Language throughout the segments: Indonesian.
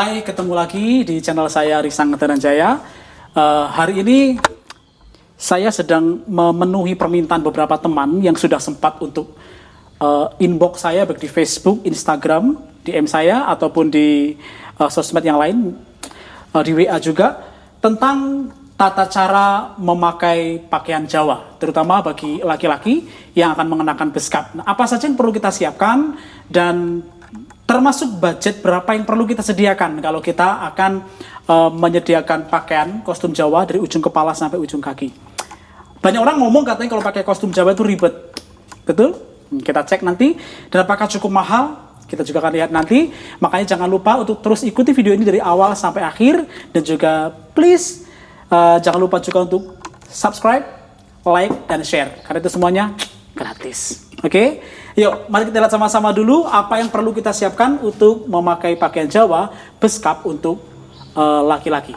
Hai, ketemu lagi di channel saya Risang Dananjaya. Hari ini saya sedang memenuhi permintaan beberapa teman yang sudah sempat untuk inbox saya baik di Facebook, Instagram, DM saya ataupun di sosmed yang lain, di WA juga, tentang tata cara memakai pakaian Jawa, terutama bagi laki-laki yang akan mengenakan beskap. Nah, apa saja yang perlu kita siapkan dan termasuk budget berapa yang perlu kita sediakan kalau kita akan menyediakan pakaian kostum Jawa dari ujung kepala sampai ujung kaki. Banyak orang ngomong katanya kalau pakai kostum Jawa itu ribet. Betul? Kita cek nanti. Dan apakah cukup mahal? Kita juga akan lihat nanti. Makanya jangan lupa untuk terus ikuti video ini dari awal sampai akhir. Dan juga please jangan lupa juga untuk subscribe, like, dan share. Karena itu semuanya gratis. Oke? Yuk, mari kita lihat sama-sama dulu apa yang perlu kita siapkan untuk memakai pakaian Jawa beskap untuk laki-laki.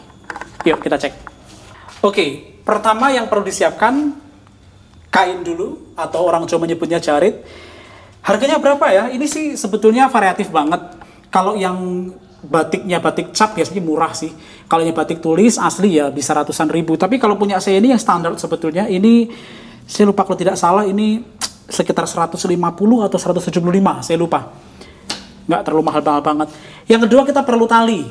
Yuk, kita cek. Oke, pertama yang perlu disiapkan kain dulu, atau orang Jawa menyebutnya jarit. Harganya berapa ya? Ini sih sebetulnya variatif banget. Kalau yang batiknya batik cap biasanya murah sih. Kalau yang batik tulis asli ya bisa ratusan ribu. Tapi kalau punya saya ini yang standar sebetulnya, ini saya lupa kalau tidak salah ini sekitar 150 atau 175, saya lupa. Nggak terlalu mahal-mahal banget. Yang kedua, kita perlu tali.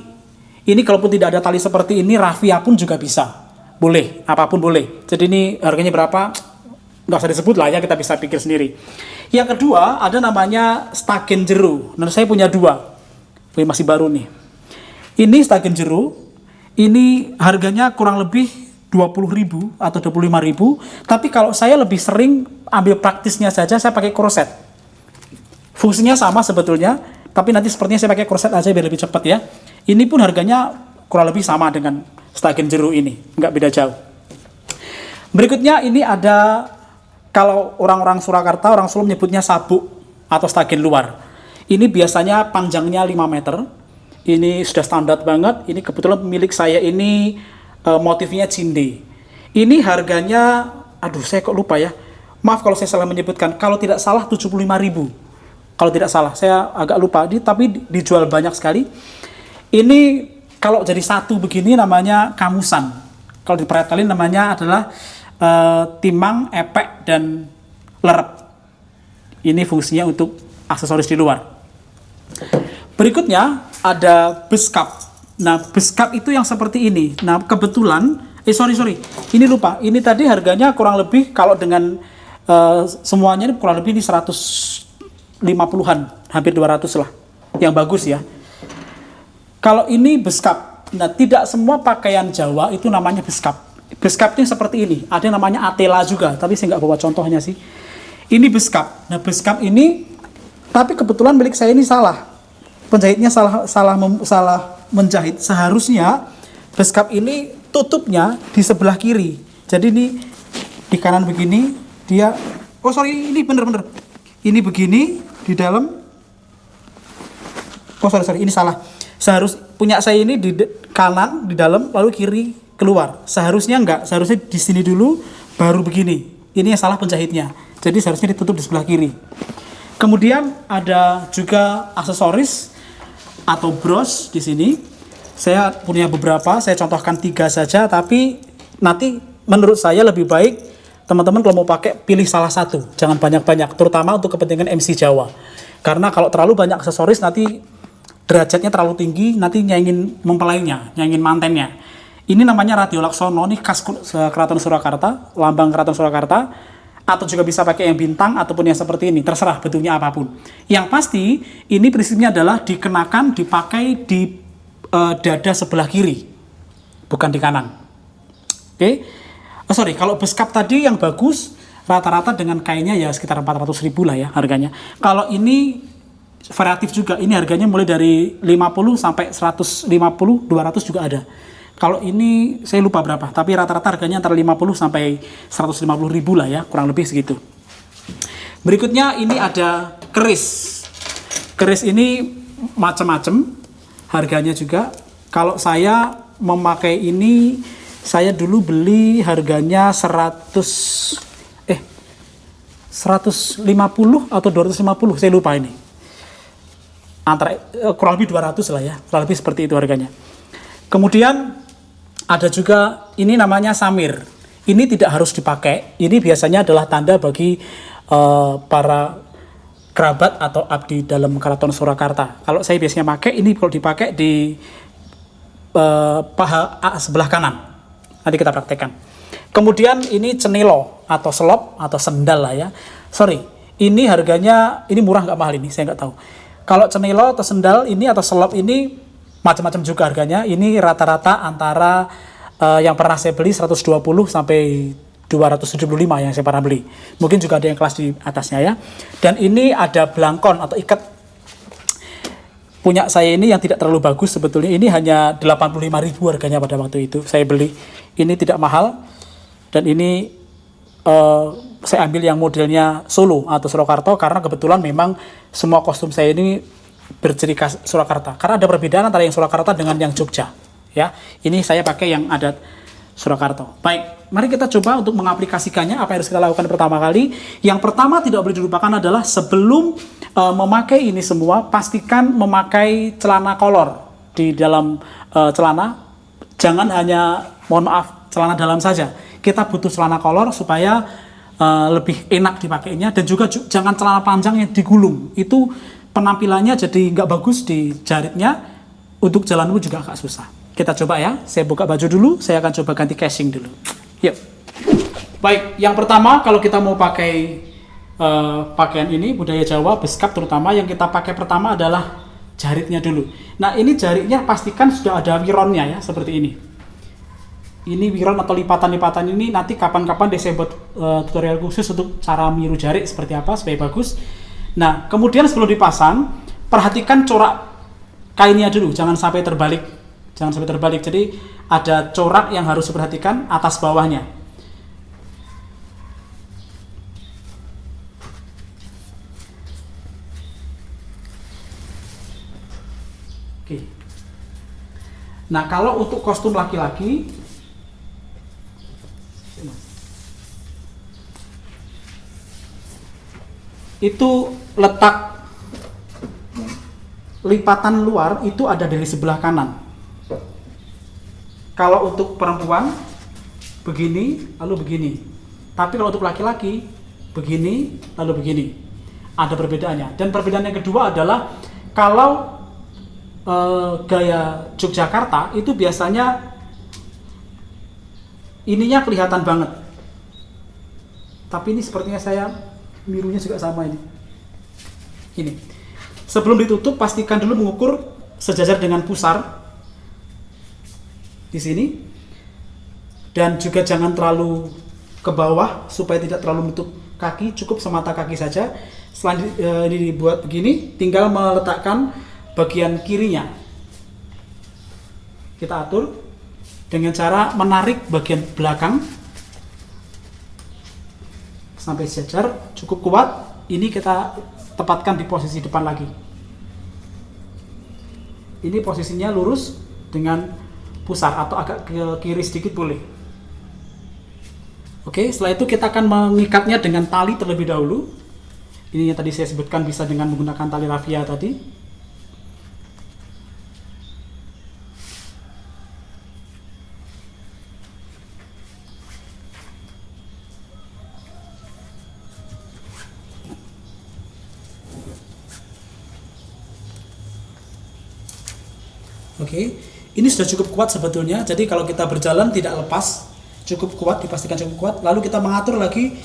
Ini kalaupun tidak ada tali seperti ini, raffia pun juga bisa. Boleh, apapun boleh. Jadi ini harganya berapa? Nggak usah disebut lah ya, kita bisa pikir sendiri. Yang kedua, ada namanya stagen jeru. Nah, saya punya dua. Ini masih baru nih. Ini stagen jeru. Ini harganya kurang lebih 20.000 atau 25.000, tapi kalau saya lebih sering ambil praktisnya saja, saya pakai kroset. Fungsinya sama sebetulnya, tapi nanti sepertinya saya pakai kroset aja biar lebih cepat ya. Ini pun harganya kurang lebih sama dengan stagen jeru ini, nggak beda jauh. Berikutnya ini ada, kalau orang-orang Surakarta, orang Solo menyebutnya sabuk atau stagen luar. Ini biasanya panjangnya 5 meter, ini sudah standar banget. Ini kebetulan milik saya ini motifnya cinde. Ini harganya, aduh saya kok lupa ya. Maaf kalau saya salah menyebutkan. Kalau tidak salah 75.000. Kalau tidak salah, saya agak lupa. Tapi dijual banyak sekali. Ini kalau jadi satu begini namanya kamusan. Kalau dipretelin namanya adalah timang, epek, dan lerep. Ini fungsinya untuk aksesoris di luar. Berikutnya ada beskap. Nah, beskap itu yang seperti ini. Nah, kebetulan, sorry, ini lupa. Ini tadi harganya kurang lebih, kalau dengan semuanya ini kurang lebih ini 150-an, hampir 200 lah. Yang bagus ya. Kalau ini beskap. Nah, tidak semua pakaian Jawa itu namanya beskap. Beskap itu seperti ini. Ada yang namanya atela juga, tapi saya nggak bawa contohnya sih. Ini beskap. Nah, beskap ini, tapi kebetulan milik saya ini salah. Penjahitnya salah menjahit. Seharusnya beskap ini tutupnya di sebelah kiri. Jadi ini di kanan begini, dia, oh sorry, ini bener. Ini begini di dalam. Oh sorry, ini salah. Punya saya ini di kanan di dalam, lalu kiri keluar. Seharusnya enggak, seharusnya di sini dulu baru begini. Ini yang salah penjahitnya. Jadi seharusnya ditutup di sebelah kiri. Kemudian ada juga aksesoris atau bros di sini. Saya punya beberapa, saya contohkan 3 saja, tapi nanti menurut saya lebih baik teman-teman kalau mau pakai pilih salah satu, jangan banyak-banyak, terutama untuk kepentingan MC Jawa. Karena kalau terlalu banyak aksesoris nanti derajatnya terlalu tinggi, nanti nyaingin mempelainya, nyaingin mantennya. Ini namanya Radio Laksono, ini khas Keraton Surakarta, lambang Keraton Surakarta. Atau juga bisa pakai yang bintang ataupun yang seperti ini, terserah bentuknya apapun. Yang pasti ini prinsipnya adalah dikenakan, dipakai di dada sebelah kiri, bukan di kanan. Oke? Sorry, kalau beskap tadi yang bagus rata-rata dengan kainnya ya sekitar 400.000 lah ya harganya. Kalau ini variatif juga, ini harganya mulai dari 50 sampai 150, 200 juga ada. Kalau ini saya lupa berapa, tapi rata-rata harganya antara 50 sampai 150.000 lah ya, kurang lebih segitu. Berikutnya ini ada keris. Keris ini macam-macam harganya juga. Kalau saya memakai ini, saya dulu beli harganya 150 atau 250, saya lupa ini. antara kurang lebih 200 lah ya, kurang lebih seperti itu harganya. Kemudian ada juga ini namanya samir. Ini tidak harus dipakai. Ini biasanya adalah tanda bagi para kerabat atau abdi dalam Keraton Surakarta. Kalau saya biasanya pakai ini, kalau dipakai di paha sebelah kanan. Nanti kita praktekkan. Kemudian ini cenelo atau selop atau sendal lah ya. Sorry, ini harganya ini murah nggak mahal ini, saya nggak tahu. Kalau cenelo atau sendal ini atau selop ini macam-macam juga harganya. Ini rata-rata antara yang pernah saya beli 120 sampai 275 yang saya pernah beli. Mungkin juga ada yang kelas di atasnya ya. Dan ini ada belangkon atau ikat. Punya saya ini yang tidak terlalu bagus sebetulnya. Ini hanya 85.000 harganya pada waktu itu saya beli. Ini tidak mahal. Dan ini saya ambil yang modelnya Solo atau Surakarta karena kebetulan memang semua kostum saya ini berciri khas Surakarta. Karena ada perbedaan antara yang Surakarta dengan yang Jogja. Ya, ini saya pakai yang adat Surakarta. Baik, mari kita coba untuk mengaplikasikannya. Apa yang harus kita lakukan pertama kali? Yang pertama tidak boleh dilupakan adalah sebelum memakai ini semua, pastikan memakai celana kolor di dalam celana. Jangan hanya, mohon maaf, celana dalam saja. Kita butuh celana kolor supaya lebih enak dipakainya, dan juga jangan celana panjang yang digulung. Itu penampilannya jadi nggak bagus di jaritnya, untuk jalan pun juga agak susah. Kita coba ya, saya buka baju dulu, saya akan coba ganti casing dulu. Yuk. Baik, yang pertama kalau kita mau pakai pakaian ini, budaya Jawa, beskap terutama, yang kita pakai pertama adalah jaritnya dulu. Nah ini jaritnya pastikan sudah ada wironnya ya, seperti ini. Ini wiron atau lipatan-lipatan ini nanti kapan-kapan deh saya buat tutorial khusus untuk cara meniru jarik seperti apa supaya bagus. Nah kemudian sebelum dipasang, perhatikan corak kainnya dulu, jangan sampai terbalik. Jangan sampai terbalik, jadi ada corak yang harus diperhatikan atas bawahnya. Oke. Nah kalau untuk kostum laki-laki, itu letak lipatan luar itu ada dari sebelah kanan. Kalau untuk perempuan begini lalu begini, tapi kalau untuk laki-laki begini lalu begini, ada perbedaannya. Dan perbedaan yang kedua adalah kalau gaya Yogyakarta itu biasanya ininya kelihatan banget, tapi ini sepertinya saya mirunya juga sama ini. Ini sebelum ditutup pastikan dulu mengukur sejajar dengan pusar di sini, dan juga jangan terlalu ke bawah supaya tidak terlalu menutup kaki, cukup semata kaki saja. Setelah ini dibuat begini, tinggal meletakkan bagian kirinya. Kita atur dengan cara menarik bagian belakang sampai sejajar, cukup kuat. Ini kita tepatkan di posisi depan lagi. Ini posisinya lurus dengan pusar atau agak ke kiri sedikit boleh. Oke, setelah itu kita akan mengikatnya dengan tali terlebih dahulu. Ini yang tadi saya sebutkan bisa dengan menggunakan tali rafia tadi. Oke, ini sudah cukup kuat sebetulnya. Jadi kalau kita berjalan tidak lepas, cukup kuat, dipastikan cukup kuat. Lalu kita mengatur lagi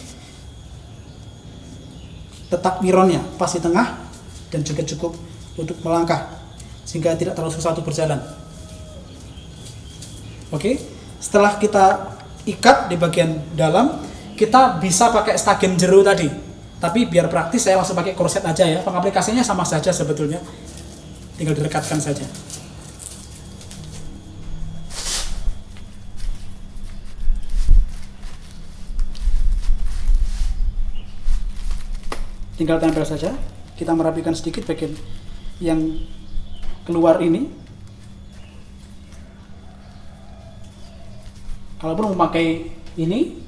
letak wironnya pas di tengah dan juga cukup untuk melangkah sehingga tidak terlalu susah untuk berjalan. Oke, setelah kita ikat di bagian dalam, kita bisa pakai stagen jero tadi. Tapi biar praktis saya langsung pakai korset aja ya. Pengaplikasinya sama saja sebetulnya, tinggal direkatkan saja. Tinggal tempel saja. Kita merapikan sedikit bagian yang keluar ini. Kalaupun memakai ini,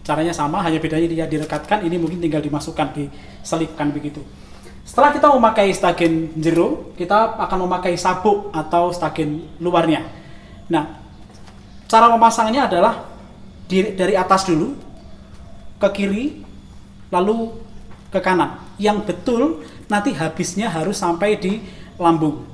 caranya sama, hanya bedanya dia direkatkan. Ini mungkin tinggal dimasukkan, diselipkan begitu. Setelah kita memakai stagen jero, kita akan memakai sabuk atau stagen luarnya. Nah, cara memasangnya adalah dari atas dulu, ke kiri, lalu ke kanan. Yang betul nanti habisnya harus sampai di lambung.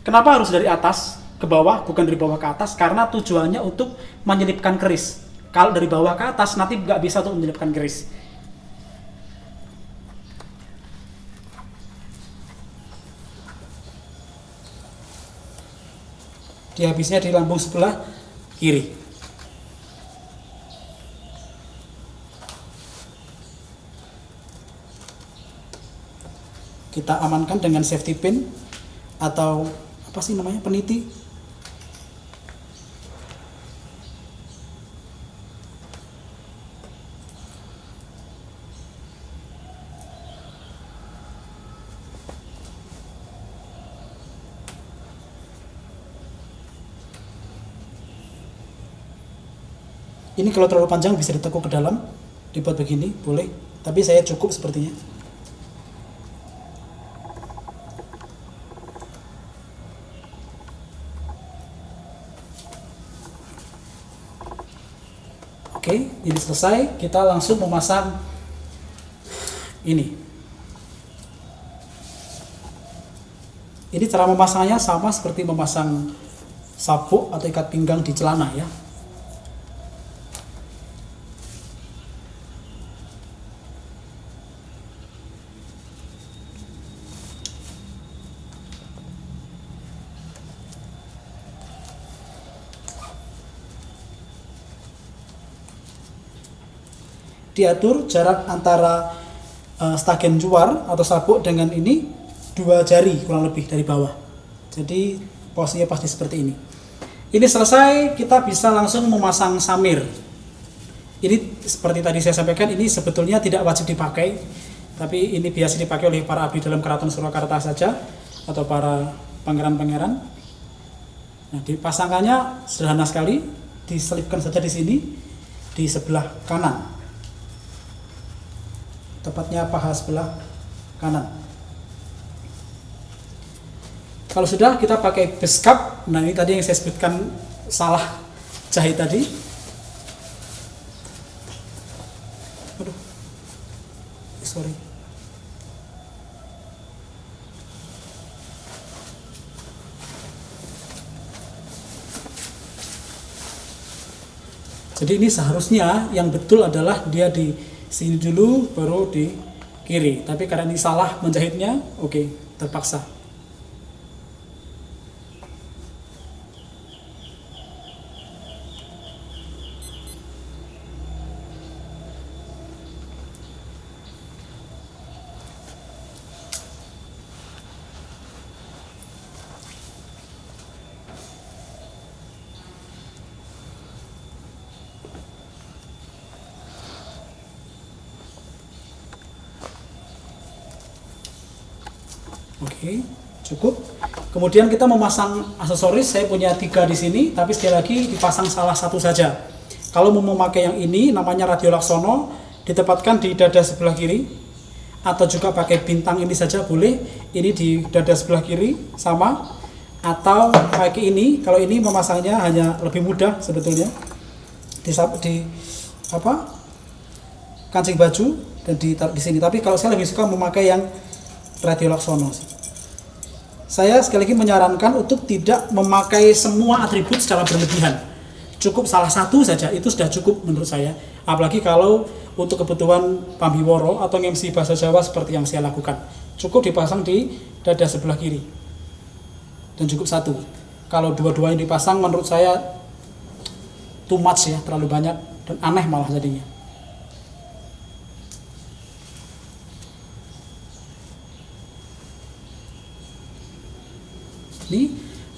Kenapa harus dari atas ke bawah, bukan dari bawah ke atas? Karena tujuannya untuk menyelipkan keris. Kalau dari bawah ke atas nanti nggak bisa untuk menyelipkan keris. Di habisnya di lambung sebelah kiri. Kita amankan dengan safety pin atau apa sih namanya, peniti. Ini kalau terlalu panjang bisa ditekuk ke dalam, dibuat begini, boleh. Tapi saya cukup sepertinya. Oke, ini selesai. Kita langsung memasang ini. Ini cara memasangnya sama seperti memasang sabuk atau ikat pinggang di celana ya. Diatur jarak antara stagen luar atau sabuk dengan ini 2 jari kurang lebih dari bawah. Jadi posisinya pasti seperti ini. Ini selesai, kita bisa langsung memasang samir. Ini seperti tadi saya sampaikan, ini sebetulnya tidak wajib dipakai, tapi ini biasa dipakai oleh para abdi dalam Keraton Surakarta saja atau para pangeran-pangeran. Nah, dipasangkannya sederhana sekali, diselipkan saja di sini di sebelah kanan. Tepatnya paha sebelah kanan. Kalau sudah, kita pakai beskap. Nah, ini tadi yang saya sebutkan salah jahit tadi. Aduh, sorry. Jadi ini seharusnya yang betul adalah dia di sini dulu baru di kiri, tapi karena ini salah menjahitnya, oke, terpaksa. Oke, cukup. Kemudian kita memasang aksesoris. Saya punya 3 di sini, tapi sekali lagi dipasang salah satu saja. Kalau mau memakai yang ini, namanya Radio Laksono, ditempatkan di dada sebelah kiri, atau juga pakai bintang ini saja boleh. Ini di dada sebelah kiri sama, atau pakai ini. Kalau ini memasangnya hanya lebih mudah sebetulnya. Di kancing baju dan ditaruh di sini. Tapi kalau saya lebih suka memakai yang Radio Laksono. Saya sekali lagi menyarankan untuk tidak memakai semua atribut secara berlebihan. Cukup salah satu saja, itu sudah cukup menurut saya. Apalagi kalau untuk kebutuhan pambiworo atau MC bahasa Jawa seperti yang saya lakukan. Cukup dipasang di dada sebelah kiri. Dan cukup 1. Kalau dua-duanya dipasang menurut saya too much ya, terlalu banyak dan aneh malah jadinya. Ini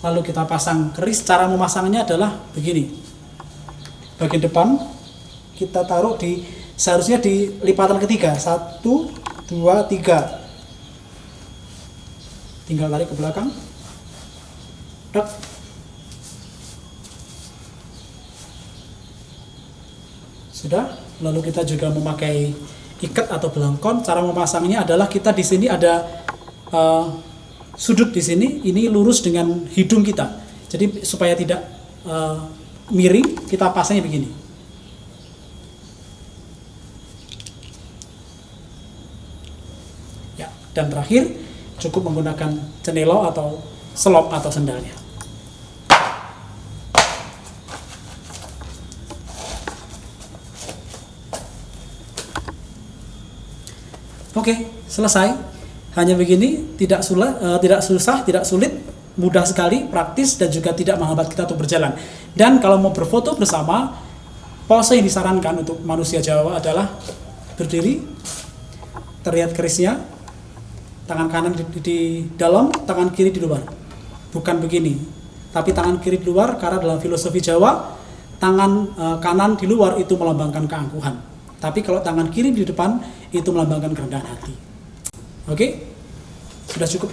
lalu kita pasang keris. Cara memasangnya adalah begini. Bagian depan kita taruh seharusnya di lipatan ketiga. 1, 2, 3. Tinggal tarik ke belakang. Dek. Sudah. Lalu kita juga memakai ikat atau belangkon. Cara memasangnya adalah kita di sini ada sudut di sini, ini lurus dengan hidung kita. Jadi supaya tidak miring, kita pasangnya begini. Ya, dan terakhir cukup menggunakan cenelo atau selop atau sendalnya. Oke, selesai. Hanya begini, tidak susah, tidak sulit, mudah sekali, praktis, dan juga tidak menghambat kita untuk berjalan. Dan kalau mau berfoto bersama, pose yang disarankan untuk manusia Jawa adalah berdiri, terlihat kerisnya, tangan kanan di dalam, tangan kiri di luar. Bukan begini, tapi tangan kiri di luar, karena dalam filosofi Jawa, tangan kanan di luar itu melambangkan keangkuhan. Tapi kalau tangan kiri di depan, itu melambangkan kerendahan hati. Oke? Sudah cukup.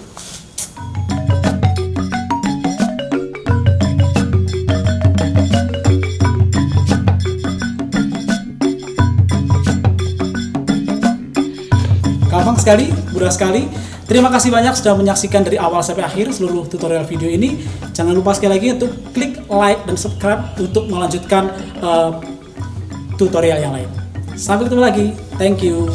Gampang sekali, mudah sekali. Terima kasih banyak sudah menyaksikan dari awal sampai akhir seluruh tutorial video ini. Jangan lupa sekali lagi untuk klik like dan subscribe untuk melanjutkan tutorial yang lain. Sampai ketemu lagi. Thank you.